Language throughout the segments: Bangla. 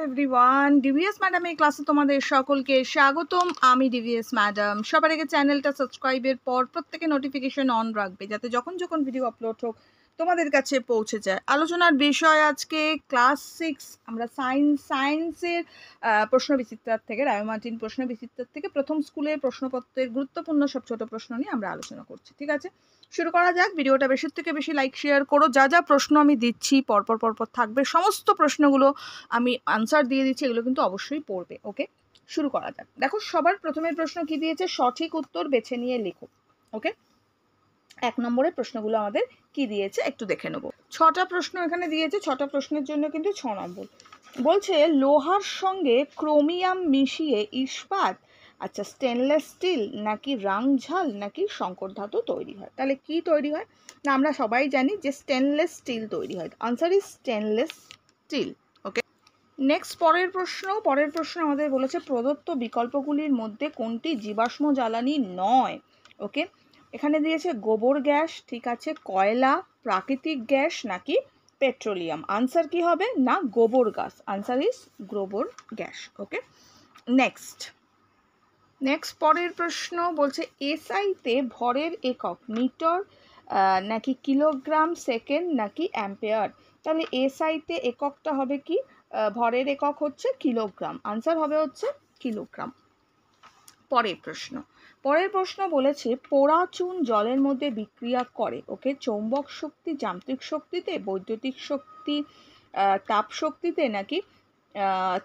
এভরিওয়ান, ডিভিএস ম্যাডামের ক্লাসে তোমাদের সকলকে স্বাগতম। আমি ডিভিএস ম্যাডাম। সবার আগে চ্যানেলটা সাবস্ক্রাইবের পর প্রত্যেকে নোটিফিকেশন অন রাখবে, যাতে যখন যখন ভিডিও আপলোড হোক তোমাদের কাছে পৌঁছে যায়। আলোচনার বিষয় আজকে ক্লাস 6, আমরা সায়েন্সের প্রশ্ন বিচিত্রার থেকে, রায় মার্টিন প্রশ্ন বিচিত্রার থেকে প্রথম স্কুলের প্রশ্নপত্রের গুরুত্বপূর্ণ সব ছোট প্রশ্ন নিয়ে আমরা আলোচনা করছি। ঠিক আছে, শুরু করা যাক। ভিডিওটা বেশির থেকে বেশি লাইক শেয়ার করো। যা যা প্রশ্ন আমি দিচ্ছি পরপর থাকবে, সমস্ত প্রশ্নগুলো আমি আনসার দিয়ে দিচ্ছি, এগুলো কিন্তু অবশ্যই পড়বে। ওকে, শুরু করা যাক। দেখো, সবার প্রথমের প্রশ্ন কি দিয়েছে, সঠিক উত্তর বেছে নিয়ে লেখো। ওকে, 1 নম্বরের প্রশ্নগুলো আমাদের কি দিয়েছে একটু দেখে নেব। 6টা প্রশ্ন এখানে দিয়েছে, 6টা প্রশ্নের জন্য কিন্তু 6 নম্বর। বলছে লোহার সঙ্গে ক্রোমিয়াম মিশিয়ে ইস্পাত, আচ্ছা স্টেনলেস স্টিল নাকি রাংঝাল নাকি শঙ্কর ধাতু তৈরি হয়। তাহলে কি তৈরি হয় না, আমরা সবাই জানি যে স্টেনলেস স্টিল তৈরি হয়। Answer is stainless steel. Okay, next পরের প্রশ্ন আমাদের বলেছে প্রদত্ত বিকল্পগুলির মধ্যে কোনটি জীবাশ্ম জ্বালানি নয়। ওকে, এখানে দিয়েছে গোবর গ্যাস, ঠিক আছে, কয়লা, প্রাকৃতিক গ্যাস নাকি পেট্রোলিয়াম। আনসার কি হবে না, গোবর গ্যাস। আনসার ইজ গোবর গ্যাস। ওকে, নেক্সট পরের প্রশ্ন বলছে এসআইতে ভরের একক মিটার নাকি কিলোগ্রাম, সেকেন্ড নাকি অ্যাম্পেয়ার। তাহলে এসআইতে এককটা হবে কি, ভরের একক হচ্ছে কিলোগ্রাম। আনসার হবে হচ্ছে কিলোগ্রাম। পরের প্রশ্ন বলেছে পোড়া চুন জলের মধ্যে বিক্রিয়া করে। ওকে, চৌম্বক শক্তি, যান্ত্রিক শক্তিতে, বৈদ্যুতিক শক্তি, তাপ শক্তিতে নাকি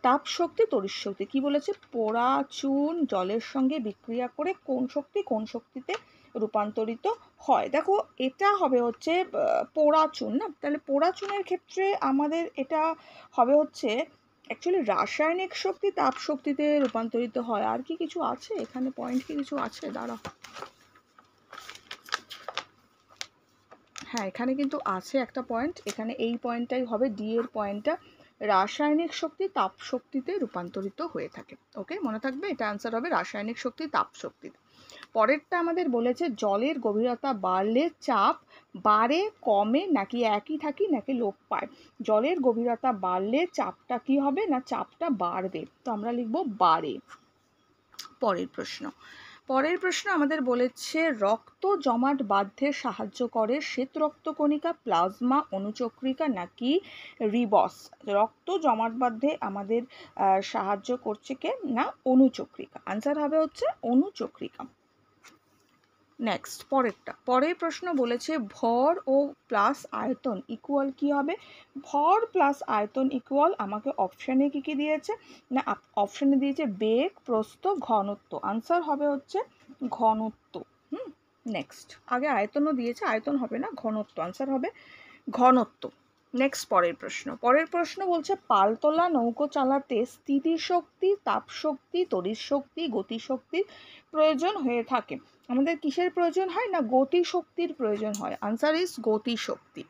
তাপ শক্তি, তড়িৎ শক্তি। কি বলেছে, পোড়া চুন জলের সঙ্গে বিক্রিয়া করে কোন শক্তিতে রূপান্তরিত হয়। দেখো, এটা হবে হচ্ছে পোড়া চুন না, তাহলে পোড়া চুনের ক্ষেত্রে আমাদের এটা হবে হচ্ছে অ্যাকচুয়ালি রাসায়নিক শক্তি তাপ শক্তিতে রূপান্তরিত হয়। আর কি কিছু আছে এখানে, পয়েন্ট কি কিছু আছে, দাঁড়াও। হ্যাঁ, এখানে কিন্তু আছে একটা পয়েন্ট, এখানে এই পয়েন্টটাই হবে, ডি এর পয়েন্টটা, রাসায়নিক শক্তি তাপ শক্তিতে রূপান্তরিত হয়ে থাকে। ওকে, মনে থাকবে, এটা আনসার হবে রাসায়নিক শক্তি তাপ শক্তিতে। পরেরটা আমাদের বলেছে জলের গভীরতা বাড়লে চাপ বাড়ে, কমে নাকি একই থাকে নাকি লোপ পায়। জলের গভীরতা বাড়লে চাপটা কি হবে না, চাপটা বাড়বে, তো আমরা লিখব বাড়ে। পরের প্রশ্ন আমাদের বলেছে রক্ত জমাট বাঁধতে সাহায্য করে শ্বেত রক্তকণিকা, প্লাজমা, অনুচক্রিকা নাকি রিবস। রক্ত জমাট বাঁধতে আমাদের সাহায্য করছে কে না, অনুচক্রিকা। আনসার হবে হচ্ছে অনুচক্রিকা। নেক্সট পরের প্রশ্ন বলেছে ভর ও প্লাস আয়তন ইকুয়াল কি হবে। ভর প্লাস আয়তন ইকুয়াল, আমাকে অপশানে কি দিয়েছে না, অপশানে দিয়েছে বেগ, প্রস্থ, ঘনত্ব। আনসার হবে হচ্ছে ঘনত্ব। নেক্সট, আগে আয়তনও দিয়েছে, আয়তন হবে না, ঘনত্ব। আনসার হবে ঘনত্ব। নেক্সট পরের প্রশ্ন বলছে পালতোলা নৌকো চালাতে স্থিতিশক্তি, তাপশক্তি, তড়িৎ শক্তি, গতিশক্তির প্রয়োজন হয়ে থাকে। আমাদের কিসের প্রয়োজন হয় না, গতিশক্তির প্রয়োজন হয়। আনসার ইজ গতিশক্তি।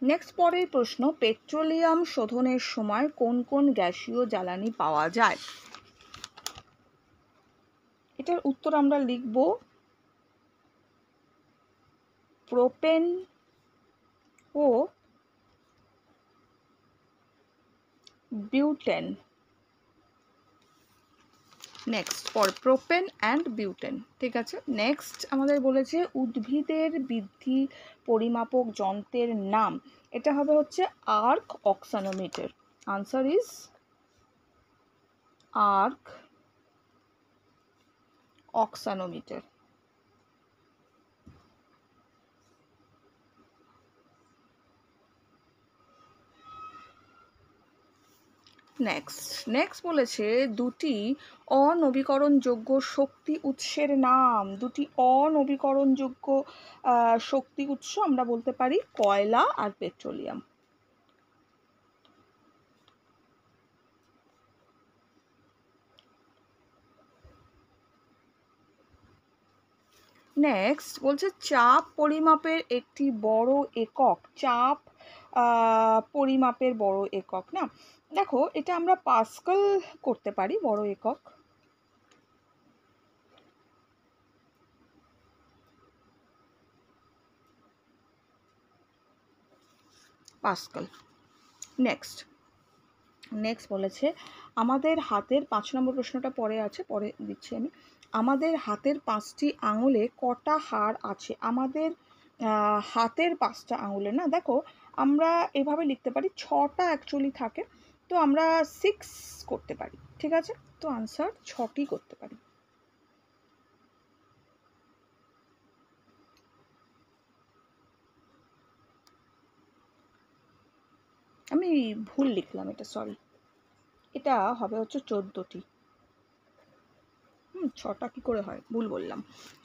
নেক্সট পরের প্রশ্ন পেট্রোলিয়াম শোধনের সময় কোন কোন গ্যাসীয় জ্বালানি পাওয়া যায়। এটার উত্তর আমরা লিখব প্রোপেন ও butane. Next propane and butane, ঠিক আছে। নেক্সট আমাদের বলেছে উদ্ভিদের বৃদ্ধি পরিমাপক যন্ত্রের নাম। এটা হবে হচ্ছে আর্ক অক্সানোমিটার। আনসার ইজ আর্ক অক্সানোমিটার। নেক্সট বলেছে দুটি অনবীকরণযোগ্য শক্তি উৎসের নাম। দুটি অনবীকরণযোগ্য শক্তি উৎস আমরা বলতে পারি কয়লা আর পেট্রোলিয়াম। নেক্সট বলছে চাপ পরিমাপের একটি বড় একক, চাপ পরিমাপের বড় একক না, দেখো এটা আমরা পাস্কাল করতে পারি বড় একক। পাস্কাল। নেক্সট নেক্সট বলেছে আমাদের হাতের 5 নম্বর প্রশ্নটা পরে আছে, পরে দিচ্ছি আমি। আমাদের হাতের 5টি আঙুলে কটা হাড় আছে? আমাদের হাতের 5টা আঙুলে না, দেখো আমরা এভাবে লিখতে পারি, 6টা অ্যাকচুয়ালি থাকে, তো আমরা 6 করতে পারি, ঠিক আছে? তো আনসার 6টি করতে পারি। আমি ভুল লিখলাম এটা, সরি, এটা হবে হচ্ছে 14টি। 6টা কী করে হয়, ভুল বললাম,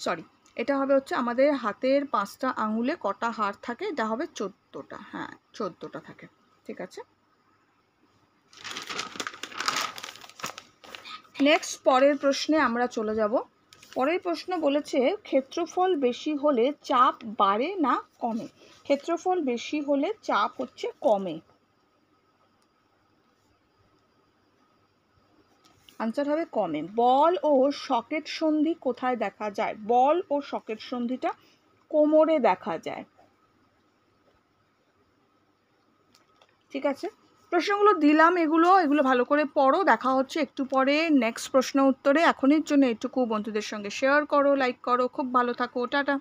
সরি। এটা হবে হচ্ছে আমাদের হাতের 5টা আঙুলে কটা হাড় থাকে, এটা হবে 14টা। হ্যাঁ, 14টা থাকে, ঠিক আছে। নেক্সট পরের প্রশ্নে আমরা চলে যাব। পরের প্রশ্ন বলেছে ক্ষেত্রফল বেশি হলে চাপ বাড়ে না কমে? ক্ষেত্রফল বেশি হলে চাপ হচ্ছে কমে। আনসার হবে কমে। বল ও সকেট সন্ধি কোথায় দেখা যায়? বল ও সকেট সন্ধিটা কোমরে দেখা যায়, ঠিক আছে। প্রশ্নগুলো দিলাম, এগুলো ভালো করে পড়ো। দেখা হচ্ছে একটু পরে নেক্সট প্রশ্ন উত্তরে। এখনের জন্য এটুকু, বন্ধুদের সঙ্গে শেয়ার করো, লাইক করো। খুব ভালো থাকো, টাটা।